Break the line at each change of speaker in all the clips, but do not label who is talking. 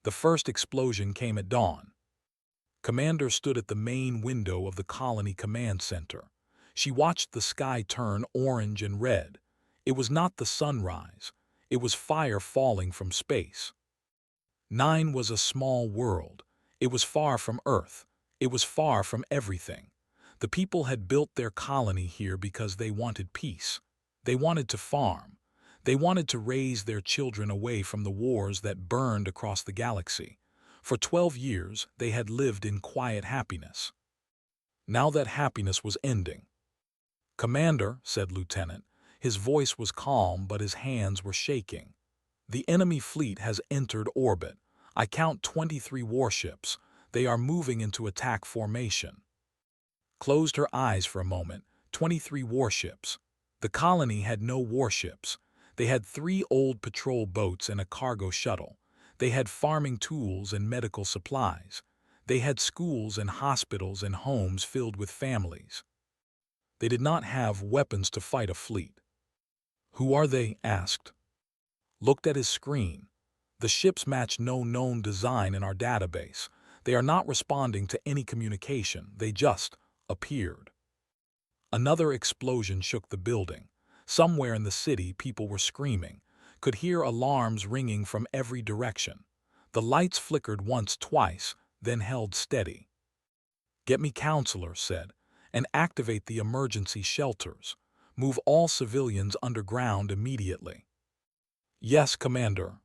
The first explosion came at dawn. Commander stood at the main window of the colony command center. She watched the sky turn orange and red. It was not the sunrise. It was fire falling from space. 9 was a small world. It was far from Earth. It was far from everything. The people had built their colony here because they wanted peace. They wanted to farm. They wanted to raise their children away from the wars that burned across the galaxy. For 12 years, they had lived in quiet happiness. Now that happiness was ending. "Commander," said Lieutenant. His voice was calm, but his hands were shaking. "The enemy fleet has entered orbit. I count 23 warships. They are moving into attack formation." Closed her eyes for a moment. 23 warships. The colony had no warships. They had 3 old patrol boats and a cargo shuttle. They had farming tools and medical supplies. They had schools and hospitals and homes filled with families. They did not have weapons to fight a fleet. "Who are they?" asked. Looked at his screen. "The ships match no known design in our database. They are not responding to any communication. They just appeared." Another explosion shook the building. Somewhere in the city, people were screaming. Could hear alarms ringing from every direction. The lights flickered once, twice, then held steady. "Get me Counselor," said, "and activate the emergency shelters. Move all civilians underground immediately." "Yes, Commander."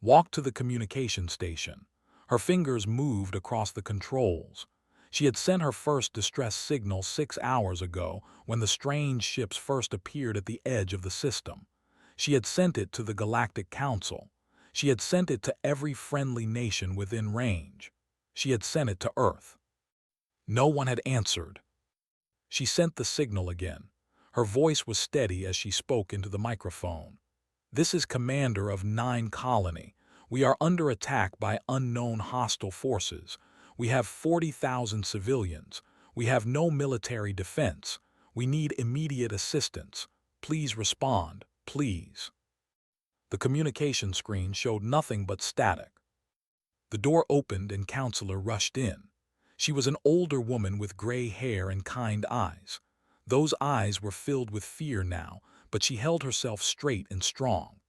Walked to the communication station. Her fingers moved across the controls. She had sent her first distress signal 6 hours ago when the strange ships first appeared at the edge of the system. She had sent it to the Galactic Council. She had sent it to every friendly nation within range. She had sent it to Earth. No one had answered. She sent the signal again. Her voice was steady as she spoke into the microphone. "This is Commander of 9 Colony. We are under attack by unknown hostile forces. We have 40,000 civilians. We have no military defense. We need immediate assistance. Please respond, please." The communication screen showed nothing but static. The door opened and Counselor rushed in. She was an older woman with gray hair and kind eyes. Those eyes were filled with fear now, but she held herself straight and strong.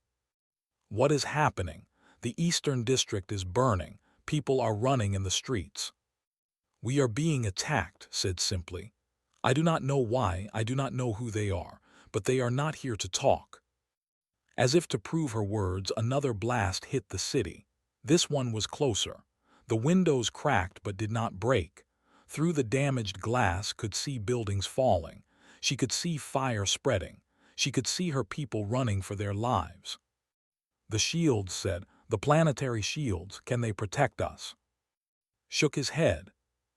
"What is happening? The Eastern District is burning. People are running in the streets." "We are being attacked," said simply. "I do not know why, I do not know who they are, but they are not here to talk." As if to prove her words, another blast hit the city. This one was closer. The windows cracked but did not break. Through the damaged glass could see buildings falling. She could see fire spreading. She could see her people running for their lives. "The shields," said, "the planetary shields, can they protect us?" Shook his head.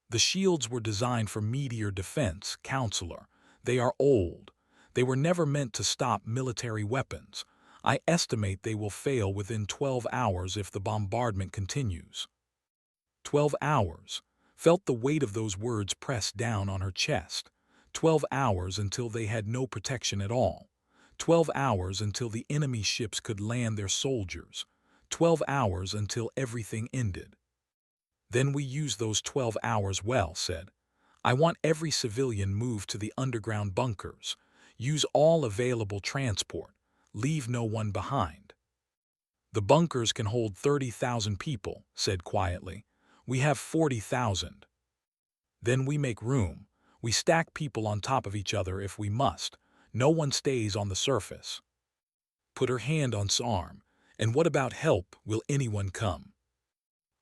"The shields were designed for meteor defense, Counselor. They are old. They were never meant to stop military weapons. I estimate they will fail within 12 hours if the bombardment continues." 12 hours. Felt the weight of those words press down on her chest. 12 hours until they had no protection at all. 12 hours until the enemy ships could land their soldiers. 12 hours until everything ended. "Then we use those 12 hours well," said. "I want every civilian moved to the underground bunkers. Use all available transport. Leave no one behind." "The bunkers can hold 30,000 people," said quietly. "We have 40,000. Then we make room. We stack people on top of each other if we must. No one stays on the surface." Put her hand on his arm. "And what about help? Will anyone come?"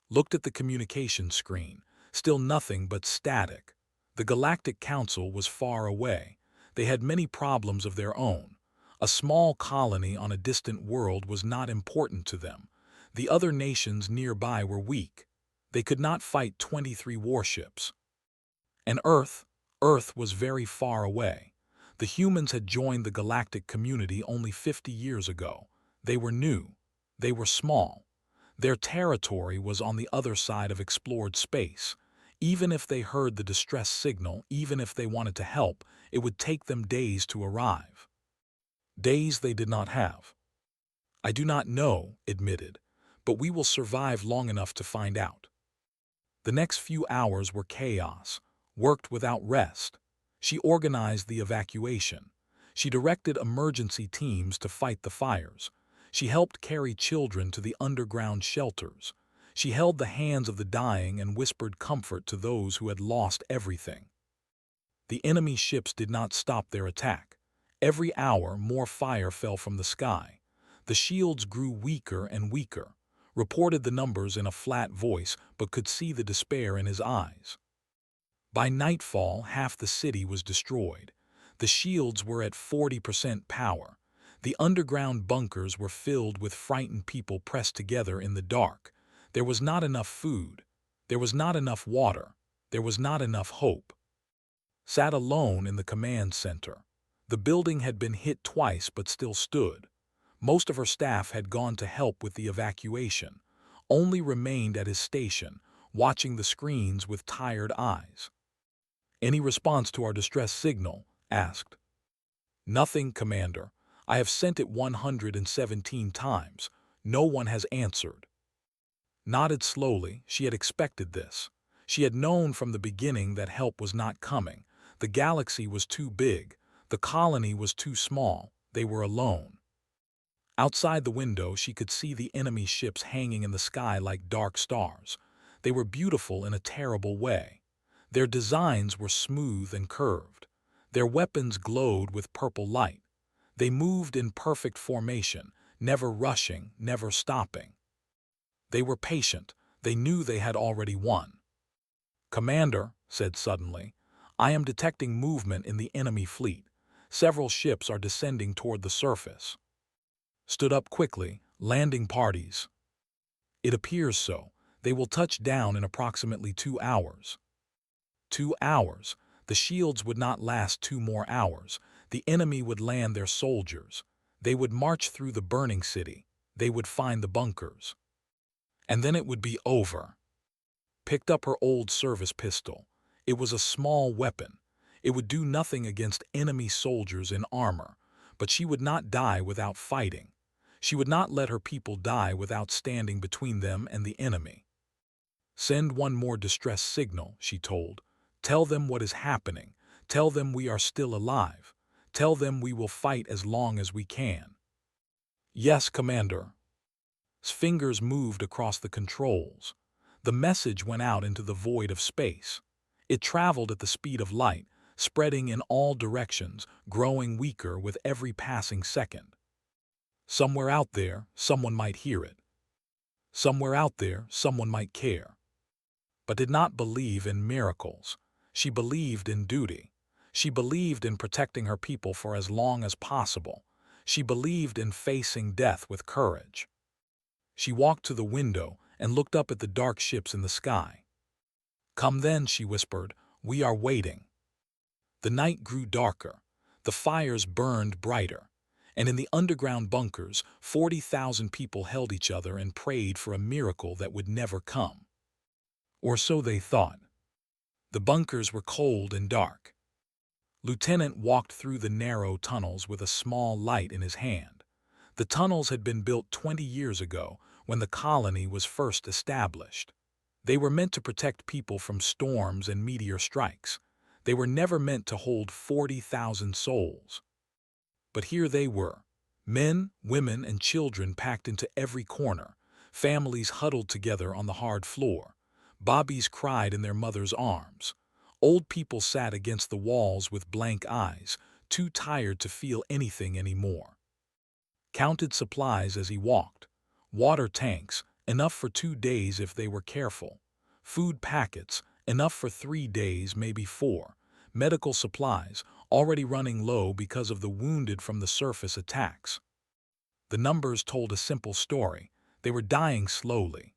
Looked at the communication screen. Still nothing but static. The Galactic Council was far away. They had many problems of their own. A small colony on a distant world was not important to them. The other nations nearby were weak. They could not fight 23 warships. And Earth was very far away. The humans had joined the galactic community only 50 years ago. They were new. They were small. Their territory was on the other side of explored space. Even if they heard the distress signal, even if they wanted to help, it would take them days to arrive. Days they did not have. "I do not know," admitted. but we will survive long enough to find out." The next few hours were chaos, worked without rest. She organized the evacuation. She directed emergency teams to fight the fires. She helped carry children to the underground shelters. She held the hands of the dying and whispered comfort to those who had lost everything. The enemy ships did not stop their attack. Every hour, more fire fell from the sky. The shields grew weaker and weaker, reported the numbers in a flat voice, but could see the despair in his eyes. By nightfall, half the city was destroyed. The shields were at 40% power. The underground bunkers were filled with frightened people pressed together in the dark. There was not enough food. There was not enough water. There was not enough hope. Sat alone in the command center. The building had been hit twice but still stood. Most of her staff had gone to help with the evacuation. Only remained at his station, watching the screens with tired eyes. "Any response to our distress signal?" asked. "Nothing, Commander. I have sent it 117 times. No one has answered." Nodded slowly. She had expected this. She had known from the beginning that help was not coming. The galaxy was too big. The colony was too small. They were alone. Outside the window, she could see the enemy ships hanging in the sky like dark stars. They were beautiful in a terrible way. Their designs were smooth and curved. Their weapons glowed with purple light. They moved in perfect formation, never rushing, never stopping. They were patient. They knew they had already won. "Commander," said suddenly, "I am detecting movement in the enemy fleet. Several ships are descending toward the surface." Stood up quickly. "Landing parties." "It appears so. They will touch down in approximately 2 hours." 2 hours. The shields would not last 2 more hours. The enemy would land their soldiers. They would march through the burning city. They would find the bunkers. And then it would be over. Picked up her old service pistol. It was a small weapon. It would do nothing against enemy soldiers in armor, but she would not die without fighting. She would not let her people die without standing between them and the enemy. "Send one more distress signal," she told. "Tell them what is happening. Tell them we are still alive. Tell them we will fight as long as we can." "Yes, Commander." His fingers moved across the controls. The message went out into the void of space. It traveled at the speed of light, spreading in all directions, growing weaker with every passing second. Somewhere out there, someone might hear it. Somewhere out there, someone might care. But did not believe in miracles. She believed in duty. She believed in protecting her people for as long as possible. She believed in facing death with courage. She walked to the window and looked up at the dark ships in the sky. "Come then," she whispered. "We are waiting." The night grew darker. The fires burned brighter. And in the underground bunkers, 40,000 people held each other and prayed for a miracle that would never come. Or so they thought. The bunkers were cold and dark. Lieutenant walked through the narrow tunnels with a small light in his hand. The tunnels had been built 20 years ago, when the colony was first established. They were meant to protect people from storms and meteor strikes. They were never meant to hold 40,000 souls. But here they were, men, women, and children packed into every corner, families huddled together on the hard floor. Bobbies cried in their mother's arms. Old people sat against the walls with blank eyes, too tired to feel anything anymore. Counted supplies as he walked. Water tanks, enough for 2 days if they were careful. Food packets, enough for 3 days, maybe 4. Medical supplies, already running low because of the wounded from the surface attacks. The numbers told a simple story. They were dying slowly.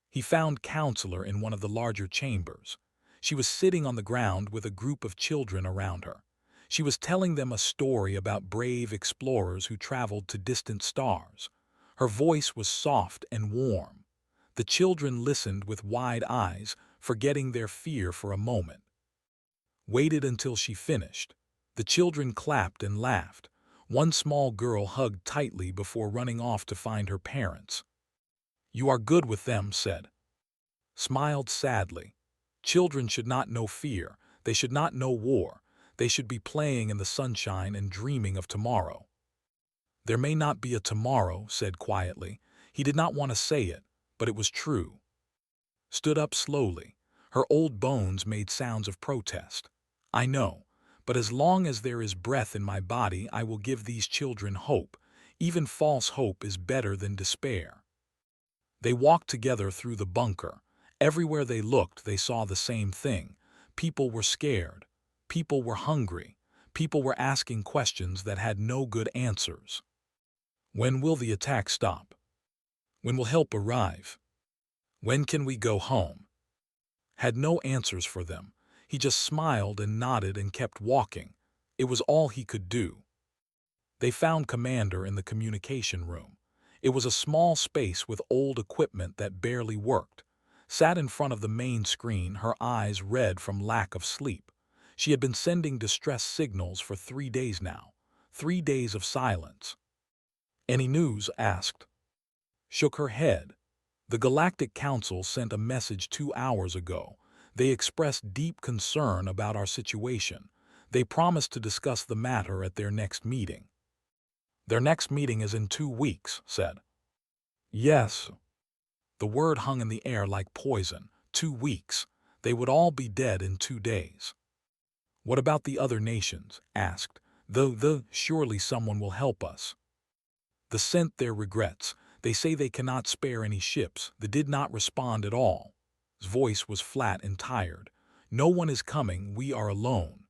He found Counselor in one of the larger chambers. She was sitting on the ground with a group of children around her. She was telling them a story about brave explorers who traveled to distant stars. Her voice was soft and warm. The children listened with wide eyes, forgetting their fear for a moment. Waited until she finished. The children clapped and laughed. One small girl hugged tightly before running off to find her parents. You are good with them, said. Smiled sadly. Children should not know fear. They should not know war. They should be playing in the sunshine and dreaming of tomorrow. There may not be a tomorrow, said quietly. He did not want to say it, but it was true. Stood up slowly. Her old bones made sounds of protest. I know, but as long as there is breath in my body, I will give these children hope. Even false hope is better than despair. They walked together through the bunker. Everywhere they looked, they saw the same thing. People were scared. People were hungry. People were asking questions that had no good answers. When will the attack stop? When will help arrive? When can we go home? Had no answers for them. He just smiled and nodded and kept walking. It was all he could do. They found Commander in the communication room. It was a small space with old equipment that barely worked. Sat in front of the main screen, her eyes red from lack of sleep. She had been sending distress signals for 3 days now. 3 days of silence. Any news? Asked. Shook her head. The Galactic Council sent a message 2 hours ago. They expressed deep concern about our situation. They promised to discuss the matter at their next meeting. Their next meeting is in 2 weeks, said. Yes. The word hung in the air like poison. 2 weeks. They would all be dead in 2 days. What about the other nations? Asked. Surely someone will help us. The sent their regrets. They say they cannot spare any ships. They did not respond at all. His voice was flat and tired. No one is coming. We are alone.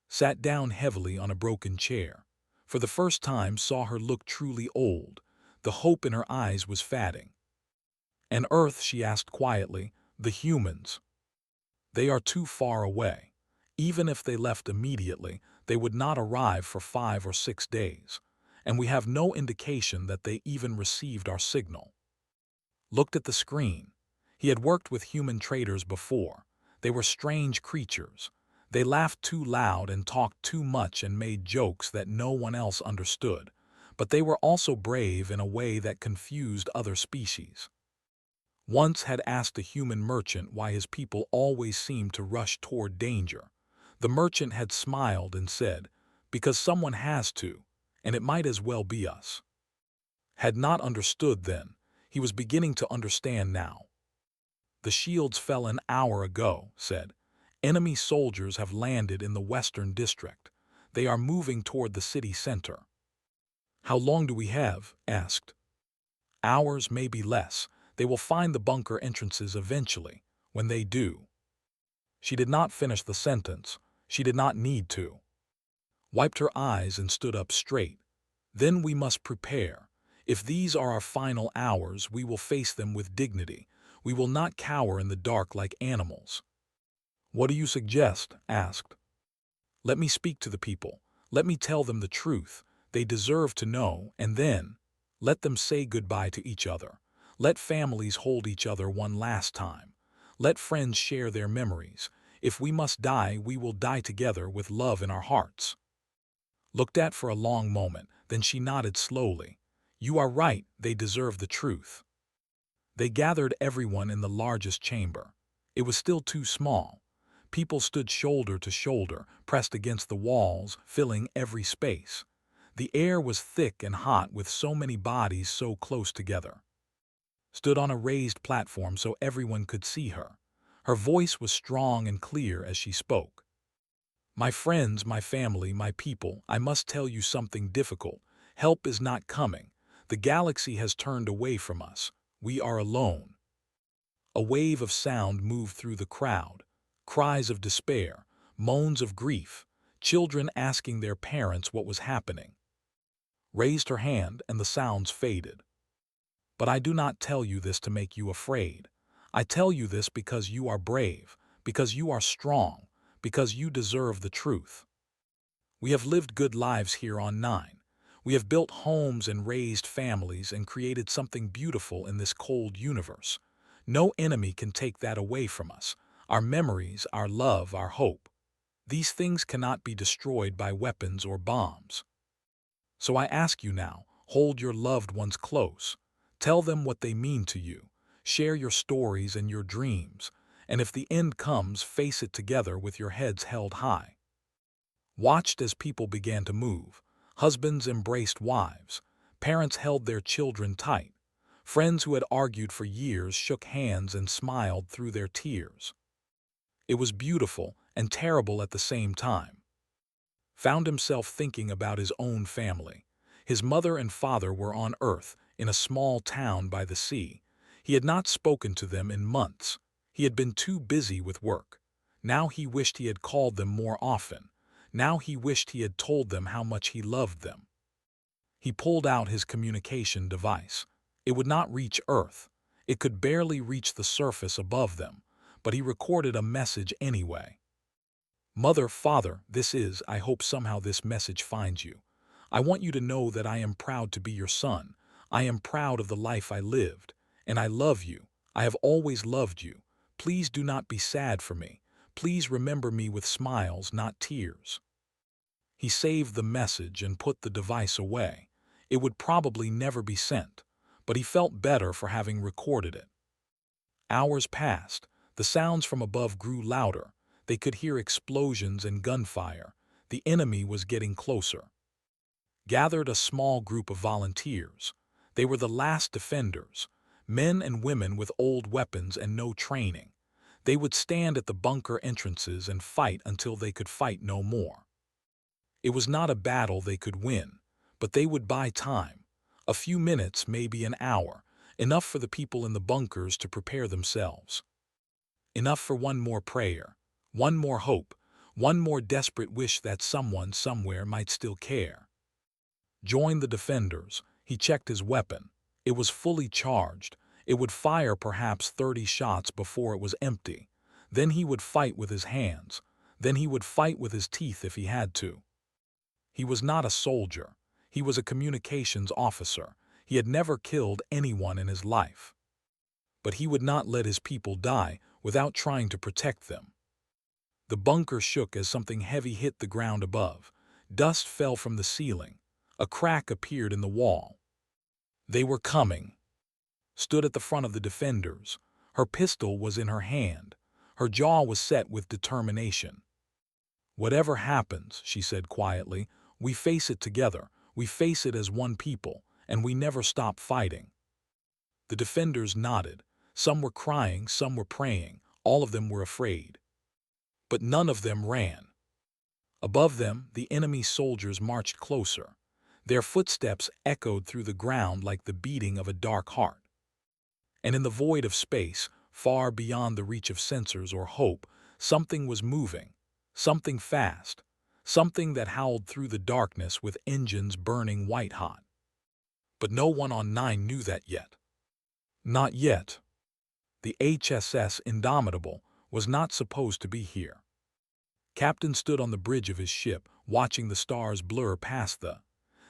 Sat down heavily on a broken chair. For the first time saw her look truly old. The hope in her eyes was fading. And Earth, she asked quietly, the humans. They are too far away. Even if they left immediately, they would not arrive for 5 or 6 days. And we have no indication that they even received our signal. Looked at the screen. He had worked with human traders before. They were strange creatures. They laughed too loud and talked too much and made jokes that no one else understood. But they were also brave in a way that confused other species. Once had asked a human merchant why his people always seemed to rush toward danger. The merchant had smiled and said, because someone has to, and it might as well be us. Had not understood then. He was beginning to understand now. The shields fell an hour ago, said. Enemy soldiers have landed in the western district. They are moving toward the city center. How long do we have? Asked. Hours, maybe less. They will find the bunker entrances eventually. When they do. She did not finish the sentence. She did not need to. Wiped her eyes and stood up straight. Then we must prepare. If these are our final hours, we will face them with dignity. We will not cower in the dark like animals. What do you suggest? Asked. Let me speak to the people. Let me tell them the truth. They deserve to know, and then let them say goodbye to each other. Let families hold each other one last time. Let friends share their memories. If we must die, we will die together with love in our hearts. Looked at for a long moment, then she nodded slowly. You are right, they deserve the truth. They gathered everyone in the largest chamber. It was still too small. People stood shoulder to shoulder, pressed against the walls, filling every space. The air was thick and hot with so many bodies so close together. Stood on a raised platform so everyone could see her. Her voice was strong and clear as she spoke. My friends, my family, my people, I must tell you something difficult. Help is not coming. The galaxy has turned away from us. We are alone. A wave of sound moved through the crowd. Cries of despair, moans of grief, children asking their parents what was happening. Raised her hand and the sounds faded. But I do not tell you this to make you afraid. I tell you this because you are brave, because you are strong, because you deserve the truth. We have lived good lives here on Nine. We have built homes and raised families and created something beautiful in this cold universe. No enemy can take that away from us. Our memories, our love, our hope. These things cannot be destroyed by weapons or bombs. So I ask you now, hold your loved ones close. Tell them what they mean to you. Share your stories and your dreams. And if the end comes, face it together with your heads held high. Watched as people began to move. Husbands embraced wives. Parents held their children tight. Friends who had argued for years shook hands and smiled through their tears. It was beautiful and terrible at the same time. Found himself thinking about his own family. His mother and father were on Earth, in a small town by the sea. He had not spoken to them in months. He had been too busy with work. Now he wished he had called them more often. Now he wished he had told them how much he loved them. He pulled out his communication device. It would not reach Earth. It could barely reach the surface above them, but he recorded a message anyway. Mother, Father, I hope somehow this message finds you. I want you to know that I am proud to be your son. I am proud of the life I lived, and I love you. I have always loved you. Please do not be sad for me. Please remember me with smiles, not tears. He saved the message and put the device away. It would probably never be sent, but he felt better for having recorded it. Hours passed. The sounds from above grew louder. They could hear explosions and gunfire. The enemy was getting closer. Gathered a small group of volunteers. They were the last defenders, men and women with old weapons and no training. They would stand at the bunker entrances and fight until they could fight no more. It was not a battle they could win, but they would buy time. A few minutes, maybe an hour, enough for the people in the bunkers to prepare themselves. Enough for one more prayer, one more hope, one more desperate wish that someone somewhere might still care. Join the defenders. He checked his weapon. It was fully charged. It would fire perhaps 30 shots before it was empty. Then he would fight with his hands. Then he would fight with his teeth if he had to. He was not a soldier. He was a communications officer. He had never killed anyone in his life. But he would not let his people die without trying to protect them. The bunker shook as something heavy hit the ground above. Dust fell from the ceiling. A crack appeared in the wall. They were coming. Stood at the front of the defenders. Her pistol was in her hand. Her jaw was set with determination. Whatever happens, she said quietly, we face it together. We face it as one people, and we never stop fighting. The defenders nodded. Some were crying, some were praying. All of them were afraid. But none of them ran. Above them, the enemy soldiers marched closer. Their footsteps echoed through the ground like the beating of a dark heart. And in the void of space, far beyond the reach of sensors or hope, something was moving, something fast, something that howled through the darkness with engines burning white-hot. But no one on 9 knew that yet. Not yet. The HSS Indomitable was not supposed to be here. Captain stood on the bridge of his ship, watching the stars blur past the...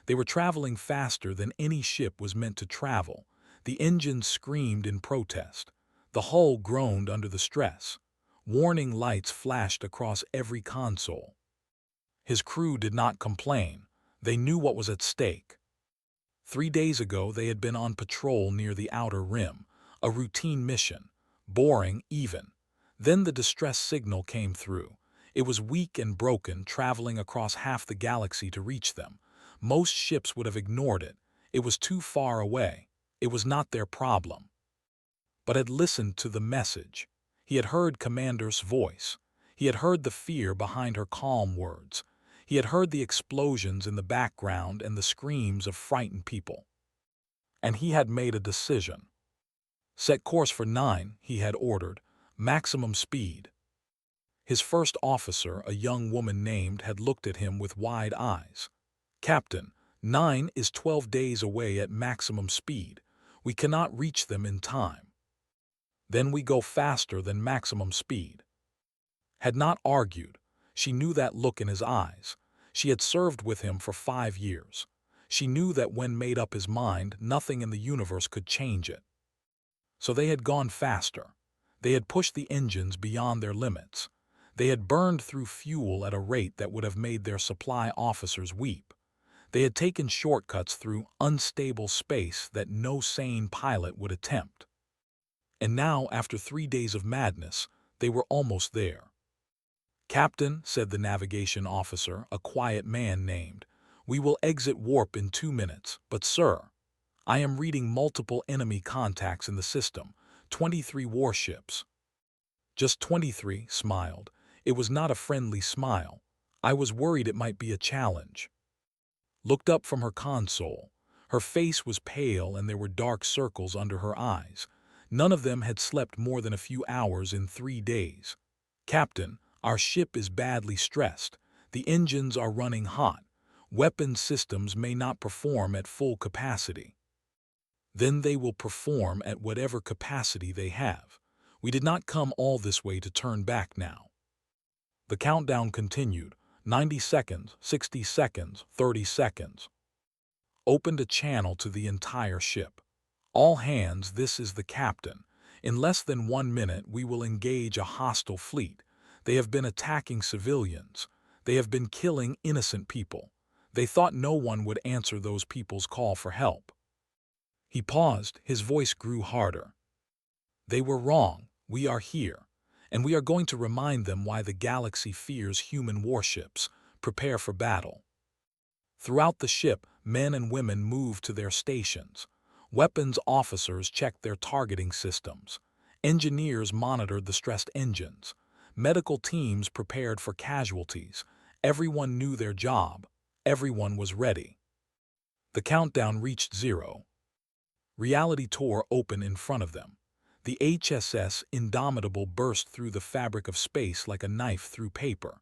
They were traveling faster than any ship was meant to travel. The engines screamed in protest. The hull groaned under the stress. Warning lights flashed across every console. His crew did not complain. They knew what was at stake. 3 days ago, they had been on patrol near the outer rim, a routine mission, boring even. Then the distress signal came through. It was weak and broken, traveling across half the galaxy to reach them. Most ships would have ignored it. It was too far away. It was not their problem. But had listened to the message. He had heard Commander's voice. He had heard the fear behind her calm words. He had heard the explosions in the background and the screams of frightened people. And he had made a decision. Set course for 9, he had ordered. Maximum speed. His first officer, a young woman named, had looked at him with wide eyes. Captain, 9 is 12 days away at maximum speed. We cannot reach them in time. Then we go faster than maximum speed. Had not argued. She knew that look in his eyes. She had served with him for 5 years. She knew that when made up his mind, nothing in the universe could change it. So they had gone faster. They had pushed the engines beyond their limits. They had burned through fuel at a rate that would have made their supply officers weep. They had taken shortcuts through unstable space that no sane pilot would attempt. And now, after 3 days of madness, they were almost there. "Captain," said the navigation officer, a quiet man named, "we will exit warp in 2 minutes, but sir, I am reading multiple enemy contacts in the system, 23 warships." "Just 23, smiled. It was not a friendly smile. I was worried it might be a challenge. Looked up from her console. Her face was pale and there were dark circles under her eyes. None of them had slept more than a few hours in 3 days. "Captain, our ship is badly stressed. The engines are running hot. Weapon systems may not perform at full capacity." "Then they will perform at whatever capacity they have. We did not come all this way to turn back now." The countdown continued. 90 seconds, 60 seconds, 30 seconds. Opened a channel to the entire ship. "All hands, this is the captain. In less than 1 minute we will engage a hostile fleet. They have been attacking civilians. They have been killing innocent people. They thought no one would answer those people's call for help." He paused, his voice grew harder. "They were wrong. We are here. And we are going to remind them why the galaxy fears human warships. Prepare for battle." Throughout the ship, men and women moved to their stations. Weapons officers checked their targeting systems. Engineers monitored the stressed engines. Medical teams prepared for casualties. Everyone knew their job. Everyone was ready. The countdown reached 0. Reality tore open in front of them. The HSS Indomitable burst through the fabric of space like a knife through paper.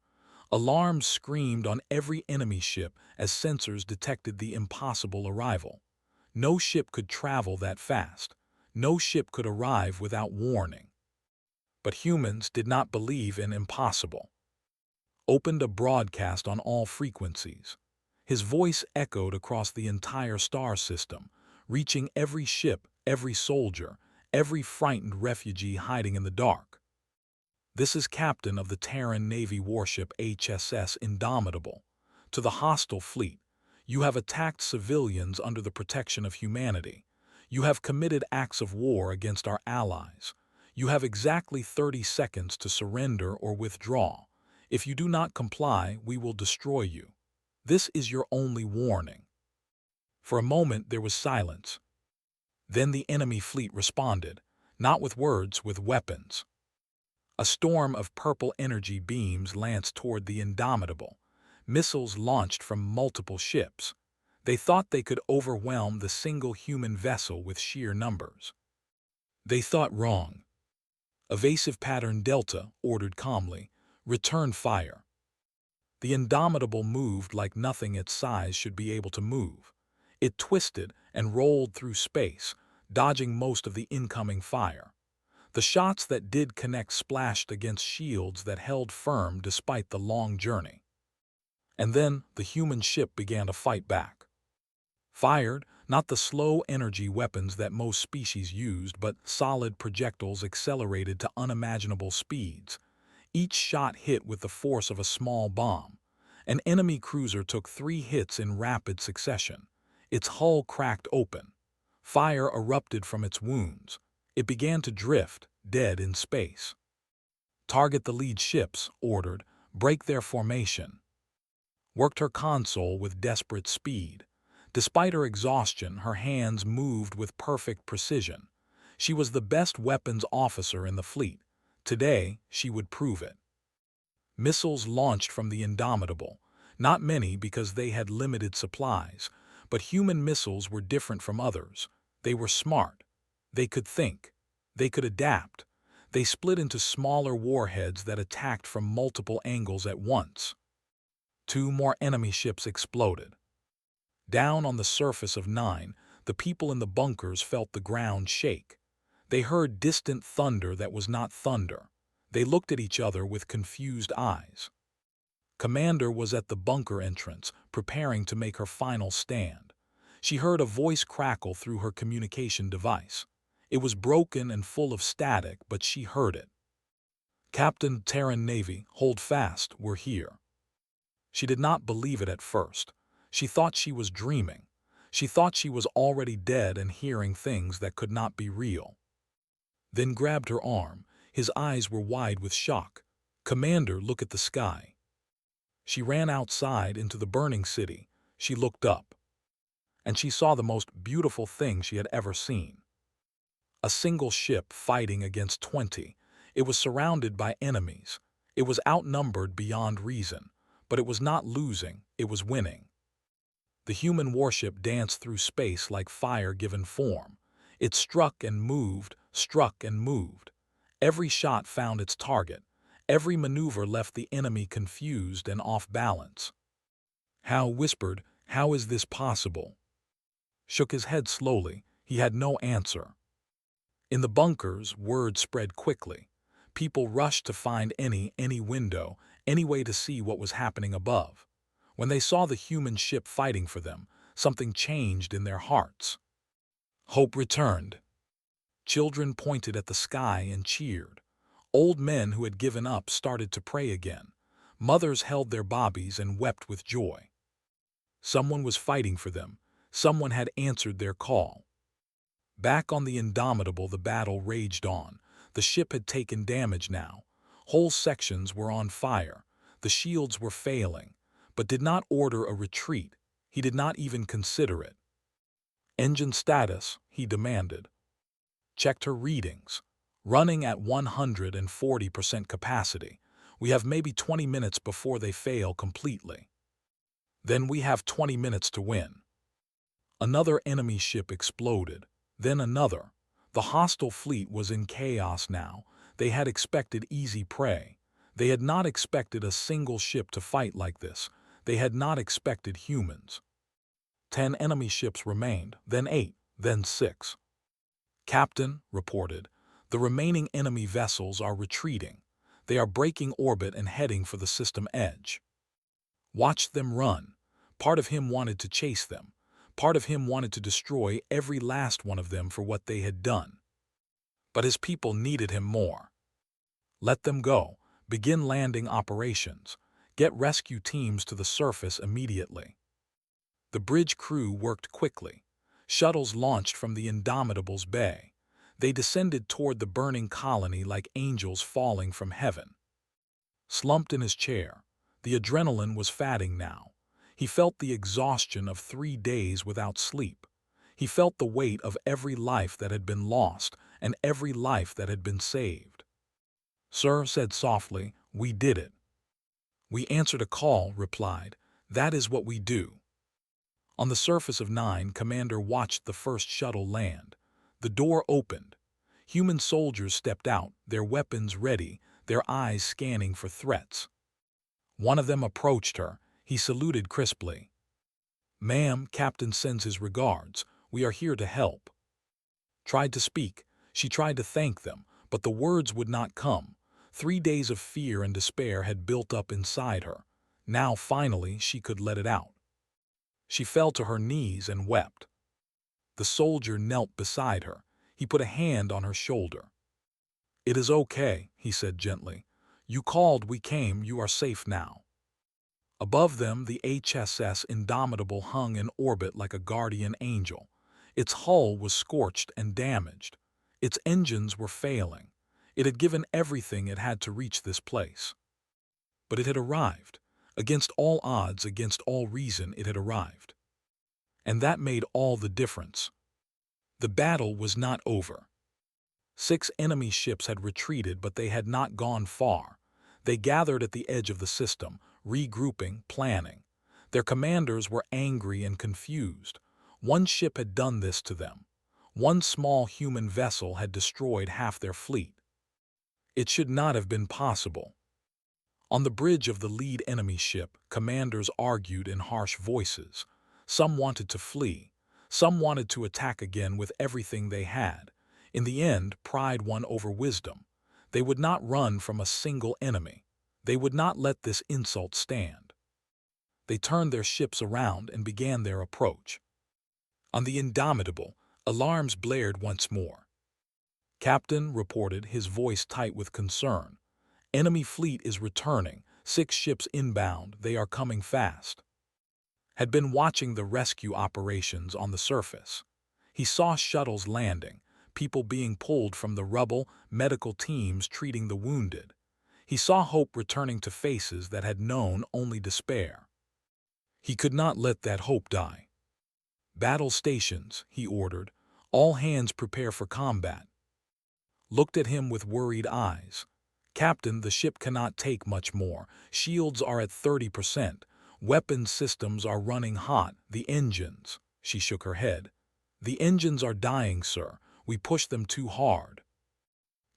Alarms screamed on every enemy ship as sensors detected the impossible arrival. No ship could travel that fast. No ship could arrive without warning. But humans did not believe in impossible. Opened a broadcast on all frequencies. His voice echoed across the entire star system, reaching every ship, every soldier, every frightened refugee hiding in the dark. "This is Captain of the Terran Navy warship HSS Indomitable. To the hostile fleet, you have attacked civilians under the protection of humanity. You have committed acts of war against our allies. You have exactly 30 seconds to surrender or withdraw. If you do not comply, we will destroy you. This is your only warning." For a moment there was silence. Then the enemy fleet responded, not with words, with weapons. A storm of purple energy beams lanced toward the Indomitable. Missiles launched from multiple ships. They thought they could overwhelm the single human vessel with sheer numbers. They thought wrong. Evasive Pattern Delta ordered calmly, "Return fire." The Indomitable moved like nothing its size should be able to move. It twisted and rolled through space, dodging most of the incoming fire. The shots that did connect splashed against shields that held firm despite the long journey. And then the human ship began to fight back. Fired, not the slow energy weapons that most species used, but solid projectiles accelerated to unimaginable speeds. Each shot hit with the force of a small bomb. An enemy cruiser took 3 hits in rapid succession. Its hull cracked open. Fire erupted from its wounds. It began to drift, dead in space. "Target the lead ships," ordered. "Break their formation." Worked her console with desperate speed. Despite her exhaustion, her hands moved with perfect precision. She was the best weapons officer in the fleet. Today, she would prove it. Missiles launched from the Indomitable. Not many because they had limited supplies, but human missiles were different from others. They were smart. They could think. They could adapt. They split into smaller warheads that attacked from multiple angles at once. 2 more enemy ships exploded. Down on the surface of 9, the people in the bunkers felt the ground shake. They heard distant thunder that was not thunder. They looked at each other with confused eyes. Commander was at the bunker entrance, preparing to make her final stand. She heard a voice crackle through her communication device. It was broken and full of static, but she heard it. "Captain, Terran Navy, hold fast, we're here." She did not believe it at first. She thought she was dreaming. She thought she was already dead and hearing things that could not be real. Then grabbed her arm. His eyes were wide with shock. "Commander, look at the sky." She ran outside into the burning city. She looked up, and she saw the most beautiful thing she had ever seen. A single ship fighting against 20. It was surrounded by enemies. It was outnumbered beyond reason, but it was not losing, it was winning. The human warship danced through space like fire given form. It struck and moved, struck and moved. Every shot found its target. Every maneuver left the enemy confused and off balance. Hal whispered, "How is this possible?" Shook his head slowly. He had no answer. In the bunkers, word spread quickly. People rushed to find any window, any way to see what was happening above. When they saw the human ship fighting for them, something changed in their hearts. Hope returned. Children pointed at the sky and cheered. Old men who had given up started to pray again. Mothers held their bobbies and wept with joy. Someone was fighting for them. Someone had answered their call. Back on the Indomitable, the battle raged on. The ship had taken damage now. Whole sections were on fire. The shields were failing, but did not order a retreat. He did not even consider it. "Engine status," he demanded. Checked her readings. "Running at 140% capacity. We have maybe 20 minutes before they fail completely. Then we have 20 minutes to win." Another enemy ship exploded. Then another. The hostile fleet was in chaos now. They had expected easy prey. They had not expected a single ship to fight like this. They had not expected humans. 10 enemy ships remained, then 8, then 6. "Captain," reported, "the remaining enemy vessels are retreating. They are breaking orbit and heading for the system edge." Watched them run. Part of him wanted to chase them. Part of him wanted to destroy every last one of them for what they had done. But his people needed him more. Let them go. Begin landing operations. Get rescue teams to the surface immediately. The bridge crew worked quickly. Shuttles launched from the Indomitable's bay. They descended toward the burning colony like angels falling from heaven. Slumped in his chair, the adrenaline was fatting now. He felt the exhaustion of 3 days without sleep. He felt the weight of every life that had been lost and every life that had been saved. "Sir," said softly, "we did it." "We answered a call," replied. "That is what we do." On the surface of 9, Commander watched the first shuttle land. The door opened. Human soldiers stepped out, their weapons ready, their eyes scanning for threats. One of them approached her. He saluted crisply. "Ma'am, Captain sends his regards. We are here to help." Tried to speak. She tried to thank them, but the words would not come. 3 days of fear and despair had built up inside her. Now, finally, she could let it out. She fell to her knees and wept. The soldier knelt beside her. He put a hand on her shoulder. "It is okay," he said gently. "You called, we came, you are safe now." Above them, the HSS Indomitable hung in orbit like a guardian angel. Its hull was scorched and damaged. Its engines were failing. It had given everything it had to reach this place. But it had arrived. Against all odds, against all reason, it had arrived. And that made all the difference. The battle was not over. 6 enemy ships had retreated, but they had not gone far. They gathered at the edge of the system, regrouping, planning. Their commanders were angry and confused. One ship had done this to them. One small human vessel had destroyed half their fleet. It should not have been possible. On the bridge of the lead enemy ship, commanders argued in harsh voices. Some wanted to flee. Some wanted to attack again with everything they had. In the end, pride won over wisdom. They would not run from a single enemy. They would not let this insult stand. They turned their ships around and began their approach. On the Indomitable, alarms blared once more. "Captain," reported, his voice tight with concern. "Enemy fleet is returning. 6 ships inbound. They are coming fast." had been watching the rescue operations on the surface. He saw shuttles landing, people being pulled from the rubble, medical teams treating the wounded. He saw hope returning to faces that had known only despair. He could not let that hope die. "Battle stations," he ordered. "All hands prepare for combat." Looked at him with worried eyes. "Captain, the ship cannot take much more. Shields are at 30%. Weapons systems are running hot. The engines." She shook her head. "The engines are dying, sir. We push them too hard."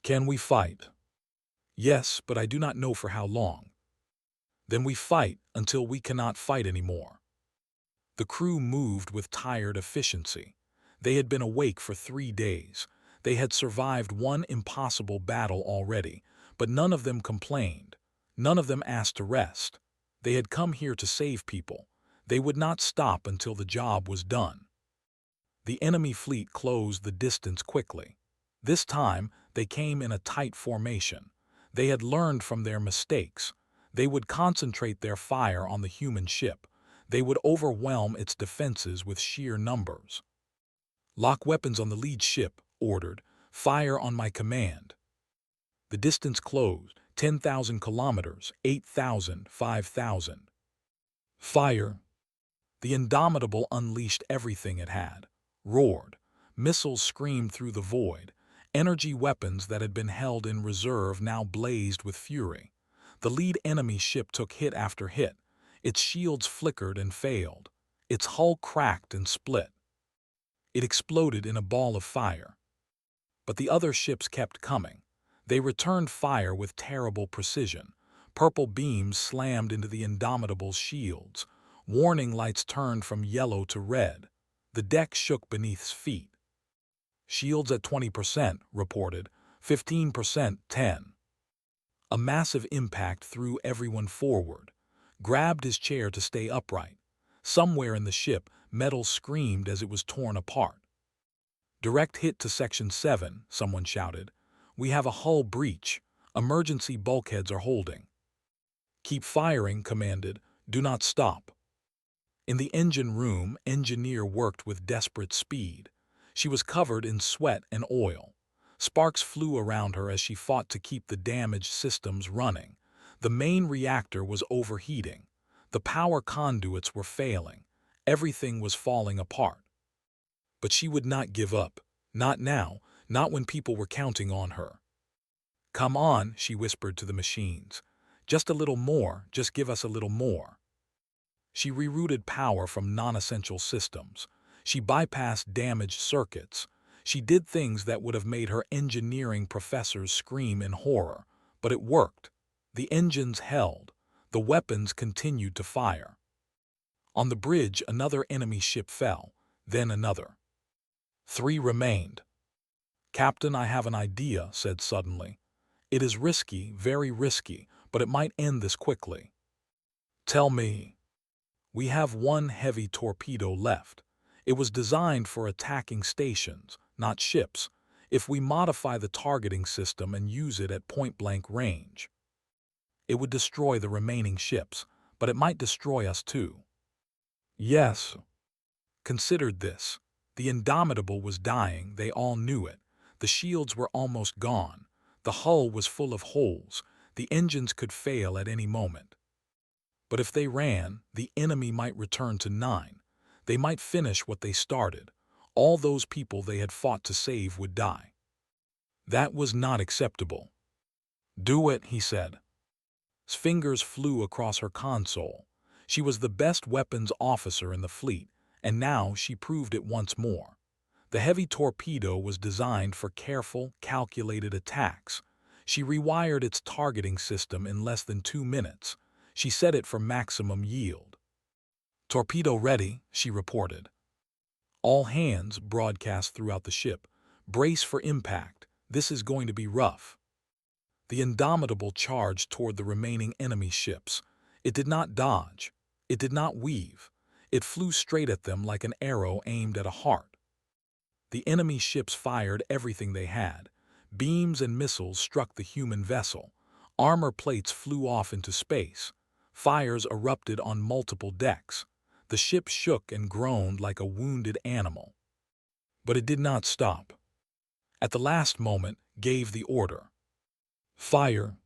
"Can we fight?" "Yes, but I do not know for how long." "Then we fight until we cannot fight anymore." The crew moved with tired efficiency. They had been awake for 3 days. They had survived one impossible battle already, but none of them complained. None of them asked to rest. They had come here to save people. They would not stop until the job was done. The enemy fleet closed the distance quickly. This time, they came in a tight formation. They had learned from their mistakes. They would concentrate their fire on the human ship. They would overwhelm its defenses with sheer numbers. "Lock weapons on the lead ship," ordered. "Fire on my command." The distance closed. 10,000 kilometers, 8,000, 5,000. Fire. The Indomitable unleashed everything it had. Roared. Missiles screamed through the void. Energy weapons that had been held in reserve now blazed with fury. The lead enemy ship took hit after hit. Its shields flickered and failed. Its hull cracked and split. It exploded in a ball of fire. But the other ships kept coming. They returned fire with terrible precision. Purple beams slammed into the Indomitable's shields. Warning lights turned from yellow to red. The deck shook beneath its feet. "Shields at 20%, reported. 15%, 10. A massive impact threw everyone forward. Grabbed his chair to stay upright. Somewhere in the ship, metal screamed as it was torn apart. "Direct hit to Section 7, someone shouted. "We have a hull breach. Emergency bulkheads are holding." "Keep firing," commanded. "Do not stop." In the engine room, Engineer worked with desperate speed. She was covered in sweat and oil. Sparks flew around her as she fought to keep the damaged systems running. The main reactor was overheating. The power conduits were failing. Everything was falling apart. But she would not give up. Not now, not when people were counting on her. "Come on," she whispered to the machines. "Just a little more, just give us a little more." She rerouted power from non-essential systems. She bypassed damaged circuits. She did things that would have made her engineering professors scream in horror. But it worked. The engines held. The weapons continued to fire. On the bridge, another enemy ship fell, then another. 3 remained. "Captain, I have an idea," said suddenly. "It is risky, very risky, but it might end this quickly." "Tell me." "We have one heavy torpedo left. It was designed for attacking stations, not ships. If we modify the targeting system and use it at point-blank range, it would destroy the remaining ships, but it might destroy us too." "Yes." Considered this. The Indomitable was dying, they all knew it. The shields were almost gone. The hull was full of holes. The engines could fail at any moment. But if they ran, the enemy might return to 9. They might finish what they started. All those people they had fought to save would die. That was not acceptable. "Do it," he said. His fingers flew across her console. She was the best weapons officer in the fleet, and now she proved it once more. The heavy torpedo was designed for careful, calculated attacks. She rewired its targeting system in less than 2 minutes. She set it for maximum yield. "Torpedo ready," she reported. "All hands," broadcast throughout the ship. "Brace for impact. This is going to be rough." The Indomitable charged toward the remaining enemy ships. It did not dodge. It did not weave. It flew straight at them like an arrow aimed at a heart. The enemy ships fired everything they had. Beams and missiles struck the human vessel. Armor plates flew off into space. Fires erupted on multiple decks. The ship shook and groaned like a wounded animal. But it did not stop. At the last moment, gave the order. Fire!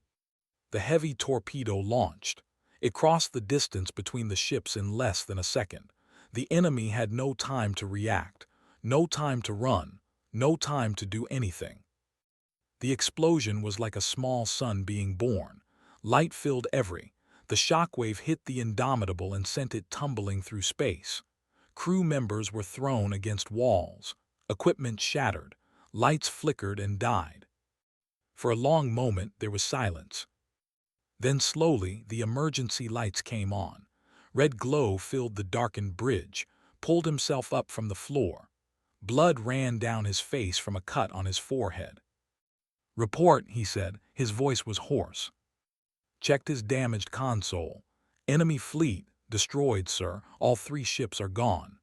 The heavy torpedo launched. It crossed the distance between the ships in less than a second. The enemy had no time to react, no time to run, no time to do anything. The explosion was like a small sun being born. Light filled the shockwave hit the Indomitable and sent it tumbling through space. Crew members were thrown against walls. Equipment shattered. Lights flickered and died. For a long moment there was silence. Then slowly the emergency lights came on. Red glow filled the darkened bridge, pulled himself up from the floor. Blood ran down his face from a cut on his forehead. "Report," he said. His voice was hoarse. Checked his damaged console. "Enemy fleet, destroyed, sir. All 3 ships are gone."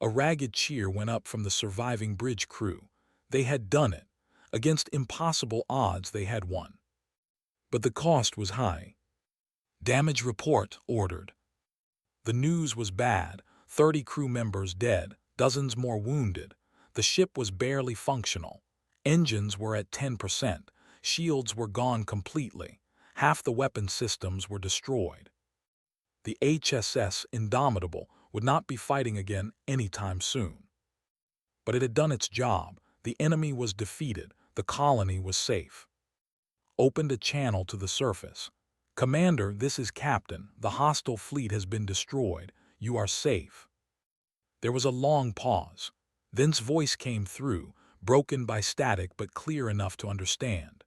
A ragged cheer went up from the surviving bridge crew. They had done it. Against impossible odds they had won. But the cost was high. "Damage report," ordered. The news was bad. 30 crew members dead, dozens more wounded. The ship was barely functional. Engines were at 10%. Shields were gone completely. Half the weapon systems were destroyed. The HSS Indomitable would not be fighting again anytime soon. But it had done its job. The enemy was defeated. The colony was safe. Opened a channel to the surface. "Commander, this is Captain. The hostile fleet has been destroyed. You are safe." There was a long pause. Then's voice came through, broken by static but clear enough to understand.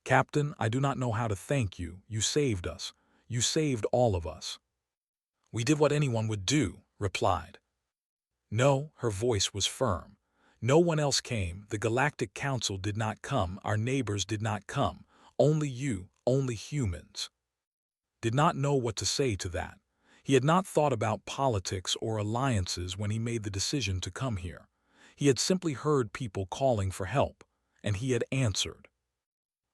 "Captain, I do not know how to thank you. You saved us. You saved all of us." "We did what anyone would do," replied. "No," her voice was firm. "No one else came. The Galactic Council did not come. Our neighbors did not come. Only you, only humans." Did not know what to say to that. He had not thought about politics or alliances when he made the decision to come here. He had simply heard people calling for help, and he had answered.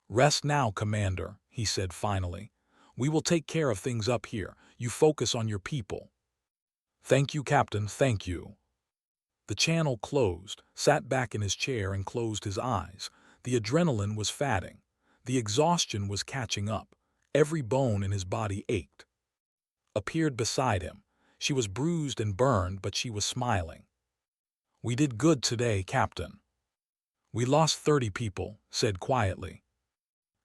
"Rest now, Commander," he said finally. "We will take care of things up here. You focus on your people." "Thank you, Captain, thank you." The channel closed, sat back in his chair and closed his eyes. The adrenaline was fatting. The exhaustion was catching up. Every bone in his body ached. Appeared beside him. She was bruised and burned, but she was smiling. "We did good today, Captain." "We lost 30 people," said quietly.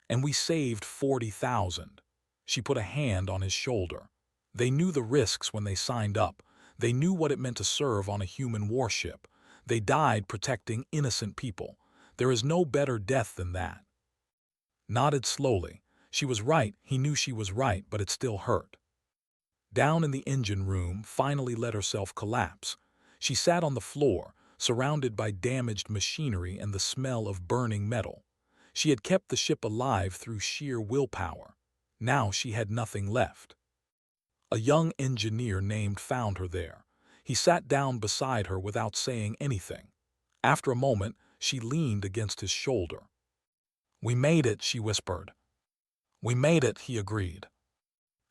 "And we saved 40,000. She put a hand on his shoulder. "They knew the risks when they signed up. They knew what it meant to serve on a human warship. They died protecting innocent people. There is no better death than that." Nodded slowly. She was right. He knew she was right, but it still hurt. Down in the engine room, finally let herself collapse. She sat on the floor, surrounded by damaged machinery and the smell of burning metal. She had kept the ship alive through sheer willpower. Now she had nothing left. A young engineer named found her there. He sat down beside her without saying anything. After a moment, she leaned against his shoulder. "We made it," she whispered. "We made it," he agreed.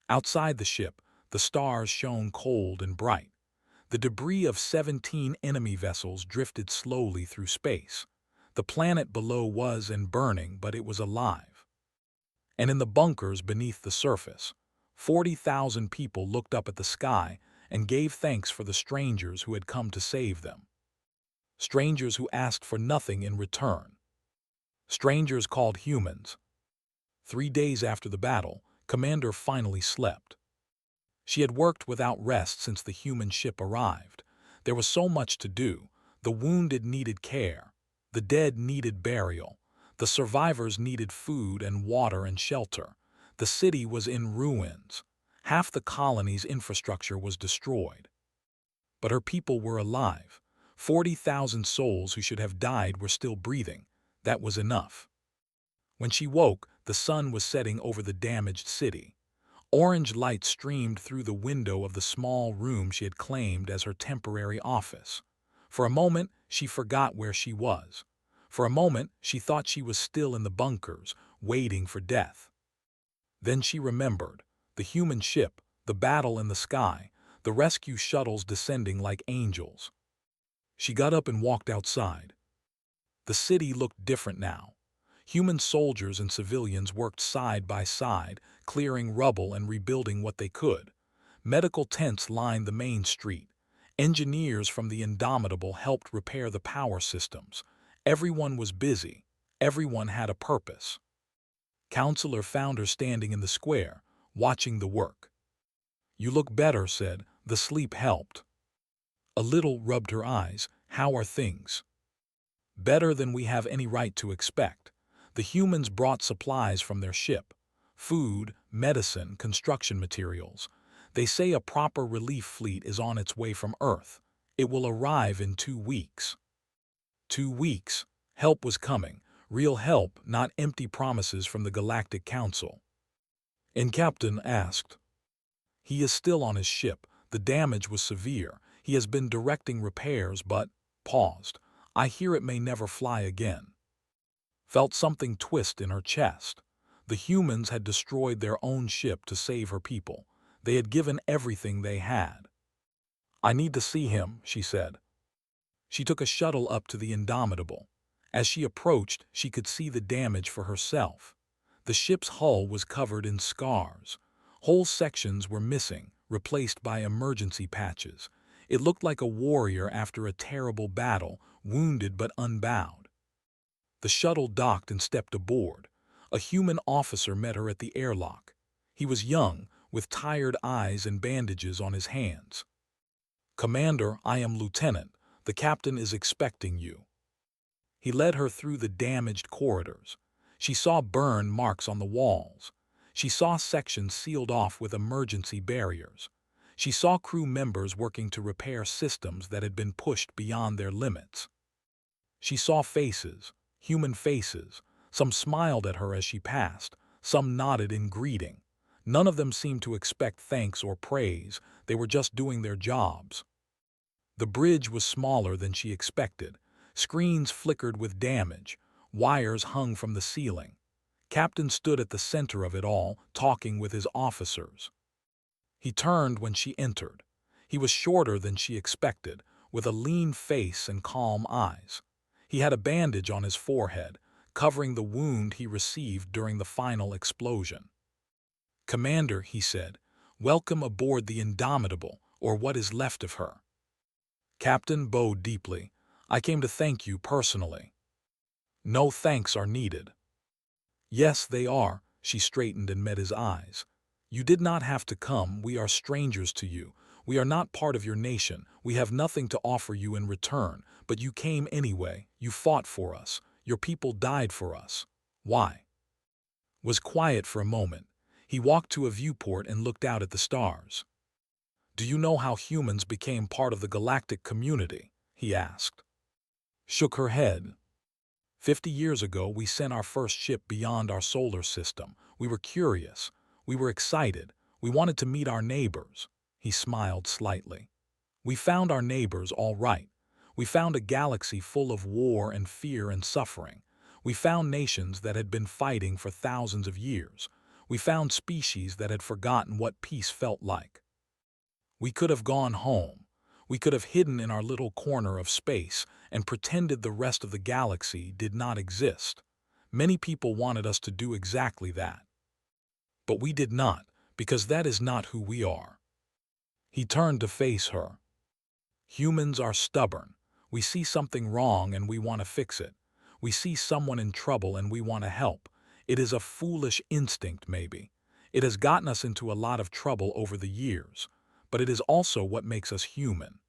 Outside the ship, the stars shone cold and bright. The debris of 17 enemy vessels drifted slowly through space. The planet below was burning, but it was alive. And in the bunkers beneath the surface, 40,000 people looked up at the sky and gave thanks for the strangers who had come to save them. Strangers who asked for nothing in return. Strangers called humans. 3 days after the battle, Commander finally slept. She had worked without rest since the human ship arrived. There was so much to do. The wounded needed care. The dead needed burial. The survivors needed food and water and shelter. The city was in ruins. Half the colony's infrastructure was destroyed. But her people were alive. 40,000 souls who should have died were still breathing. That was enough. When she woke, the sun was setting over the damaged city. Orange light streamed through the window of the small room she had claimed as her temporary office. For a moment, she forgot where she was. For a moment, she thought she was still in the bunkers, waiting for death. Then she remembered. The human ship, the battle in the sky, the rescue shuttles descending like angels. She got up and walked outside. The city looked different now. Human soldiers and civilians worked side by side, clearing rubble and rebuilding what they could. Medical tents lined the main street. Engineers from the Indomitable helped repair the power systems. Everyone was busy. Everyone had a purpose. Counselor found her standing in the square, watching the work. "You look better," said. "The sleep helped." A little, rubbed her eyes. "How are things?" "Better than we have any right to expect. The humans brought supplies from their ship. Food, medicine, construction materials. They say a proper relief fleet is on its way from Earth. It will arrive in 2 weeks. 2 weeks. Help was coming. Real help, not empty promises from the Galactic Council. And Captain asked. "He is still on his ship. The damage was severe. He has been directing repairs but," paused, "I hear it may never fly again." Felt something twist in her chest. The humans had destroyed their own ship to save her people. They had given everything they had. "I need to see him," she said. She took a shuttle up to the Indomitable. As she approached, she could see the damage for herself. The ship's hull was covered in scars. Whole sections were missing, replaced by emergency patches. It looked like a warrior after a terrible battle, wounded but unbowed. The shuttle docked and stepped aboard. A human officer met her at the airlock. He was young, with tired eyes and bandages on his hands. "Commander, I am Lieutenant. The captain is expecting you." He led her through the damaged corridors. She saw burn marks on the walls. She saw sections sealed off with emergency barriers. She saw crew members working to repair systems that had been pushed beyond their limits. She saw faces, human faces. Some smiled at her as she passed, some nodded in greeting. None of them seemed to expect thanks or praise. They were just doing their jobs. The bridge was smaller than she expected. Screens flickered with damage. Wires hung from the ceiling. Captain stood at the center of it all, talking with his officers. He turned when she entered. He was shorter than she expected, with a lean face and calm eyes. He had a bandage on his forehead, covering the wound he received during the final explosion. "Commander," he said, "welcome aboard the Indomitable, or what is left of her." Captain bowed deeply. "I came to thank you personally." "No thanks are needed." "Yes, they are." She straightened and met his eyes. "You did not have to come. We are strangers to you. We are not part of your nation. We have nothing to offer you in return, but you came anyway. You fought for us. Your people died for us. Why?" Was quiet for a moment. He walked to a viewport and looked out at the stars. "Do you know how humans became part of the galactic community?" he asked. Shook her head. 50 years ago, we sent our first ship beyond our solar system. We were curious. We were excited. We wanted to meet our neighbors." He smiled slightly. "We found our neighbors all right. We found a galaxy full of war and fear and suffering. We found nations that had been fighting for thousands of years. We found species that had forgotten what peace felt like. We could have gone home. We could have hidden in our little corner of space and pretended the rest of the galaxy did not exist. Many people wanted us to do exactly that. But we did not, because that is not who we are." He turned to face her. "Humans are stubborn. We see something wrong and we want to fix it. We see someone in trouble and we want to help. It is a foolish instinct, maybe. It has gotten us into a lot of trouble over the years, but it is also what makes us human.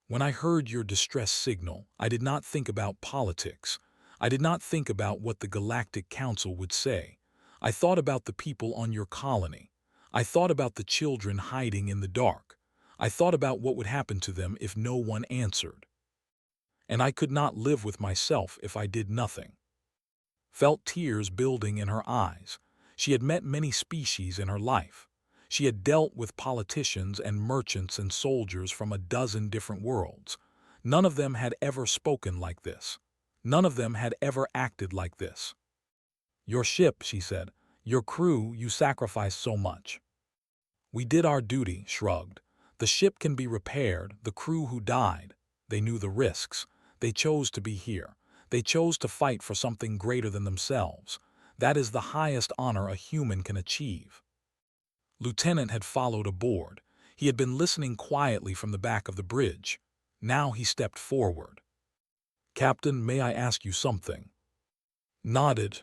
When I heard your distress signal, I did not think about politics. I did not think about what the Galactic Council would say. I thought about the people on your colony. I thought about the children hiding in the dark. I thought about what would happen to them if no one answered. And I could not live with myself if I did nothing." Felt tears building in her eyes. She had met many species in her life. She had dealt with politicians and merchants and soldiers from a dozen different worlds. None of them had ever spoken like this. None of them had ever acted like this. "Your ship," she said. "Your crew, you sacrificed so much." "We did our duty," shrugged. The ship can be repaired, the crew who died. They knew the risks. They chose to be here. They chose to fight for something greater than themselves. That is the highest honor a human can achieve. Lieutenant had followed aboard. He had been listening quietly from the back of the bridge. Now he stepped forward. "Captain, may I ask you something?" Nodded.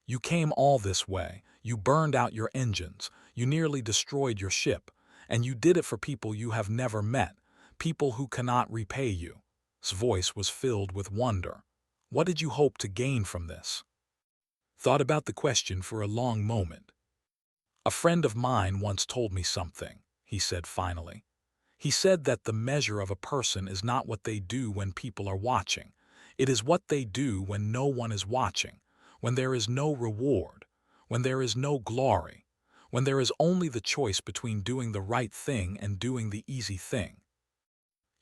"You came all this way. You burned out your engines. You nearly destroyed your ship. And you did it for people you have never met, people who cannot repay you." His voice was filled with wonder. "What did you hope to gain from this?" Thought about the question for a long moment. "A friend of mine once told me something," he said finally. "He said that the measure of a person is not what they do when people are watching. It is what they do when no one is watching, when there is no reward, when there is no glory, when there is only the choice between doing the right thing and doing the easy thing.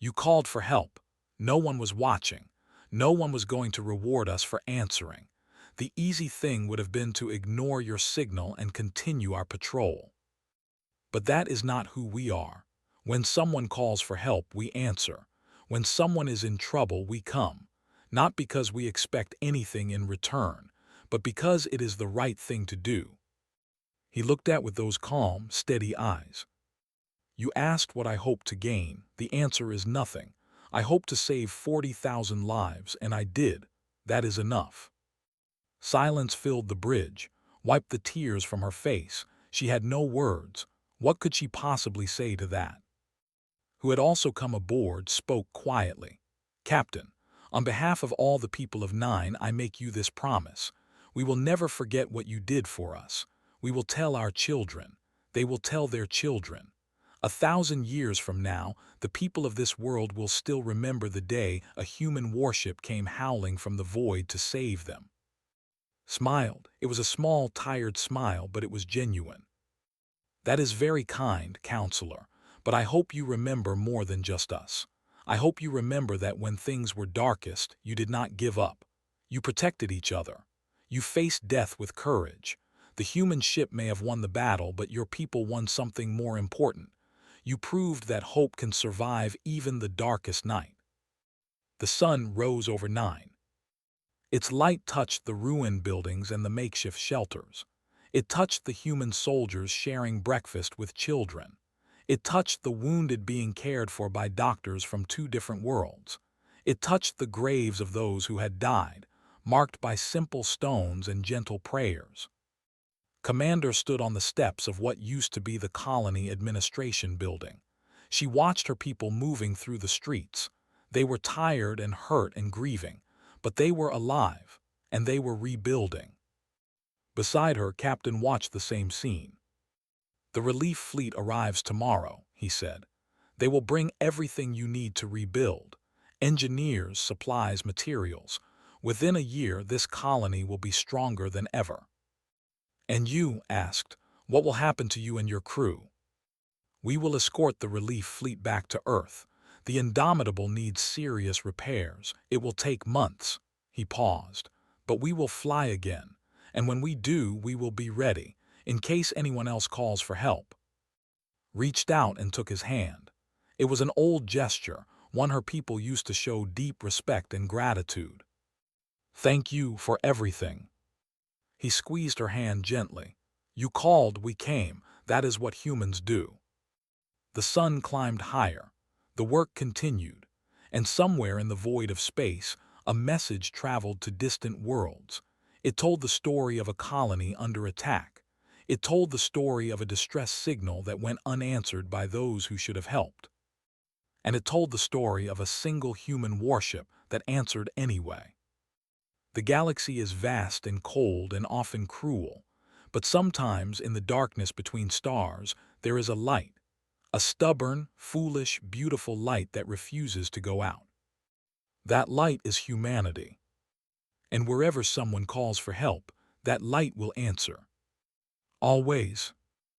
You called for help. No one was watching. No one was going to reward us for answering. The easy thing would have been to ignore your signal and continue our patrol. But that is not who we are. When someone calls for help, we answer. When someone is in trouble, we come. Not because we expect anything in return, but because it is the right thing to do." He looked at with those calm, steady eyes. "You asked what I hope to gain. The answer is nothing. I hope to save 40,000 lives, and I did. That is enough." Silence filled the bridge, wiped the tears from her face. She had no words. What could she possibly say to that? Who had also come aboard, spoke quietly. "Captain, on behalf of all the people of Nine, I make you this promise. We will never forget what you did for us. We will tell our children. They will tell their children. 1,000 years from now, the people of this world will still remember the day a human warship came howling from the void to save them." Smiled. It was a small, tired smile, but it was genuine. "That is very kind, counselor, but I hope you remember more than just us. I hope you remember that when things were darkest, you did not give up. You protected each other. You faced death with courage. The human ship may have won the battle, but your people won something more important. You proved that hope can survive even the darkest night." The sun rose over Nine. Its light touched the ruined buildings and the makeshift shelters. It touched the human soldiers sharing breakfast with children. It touched the wounded being cared for by doctors from 2 different worlds. It touched the graves of those who had died, marked by simple stones and gentle prayers. Commander stood on the steps of what used to be the colony administration building. She watched her people moving through the streets. They were tired and hurt and grieving, but they were alive, and they were rebuilding. Beside her, Captain watched the same scene. "The relief fleet arrives tomorrow," he said. "They will bring everything you need to rebuild. Engineers, supplies, materials. Within a year, this colony will be stronger than ever." "And you," asked, "what will happen to you and your crew?" "We will escort the relief fleet back to Earth. The Indomitable needs serious repairs. It will take months." He paused. "But we will fly again. And when we do, we will be ready, in case anyone else calls for help." Reached out and took his hand. It was an old gesture, one her people used to show deep respect and gratitude. "Thank you for everything." He squeezed her hand gently. "You called, we came. That is what humans do." The sun climbed higher. The work continued. And somewhere in the void of space, a message traveled to distant worlds. It told the story of a colony under attack. It told the story of a distress signal that went unanswered by those who should have helped. And it told the story of a single human warship that answered anyway. The galaxy is vast and cold and often cruel, but sometimes in the darkness between stars there is a light, a stubborn, foolish, beautiful light that refuses to go out. That light is humanity. And wherever someone calls for help, that light will answer. Always.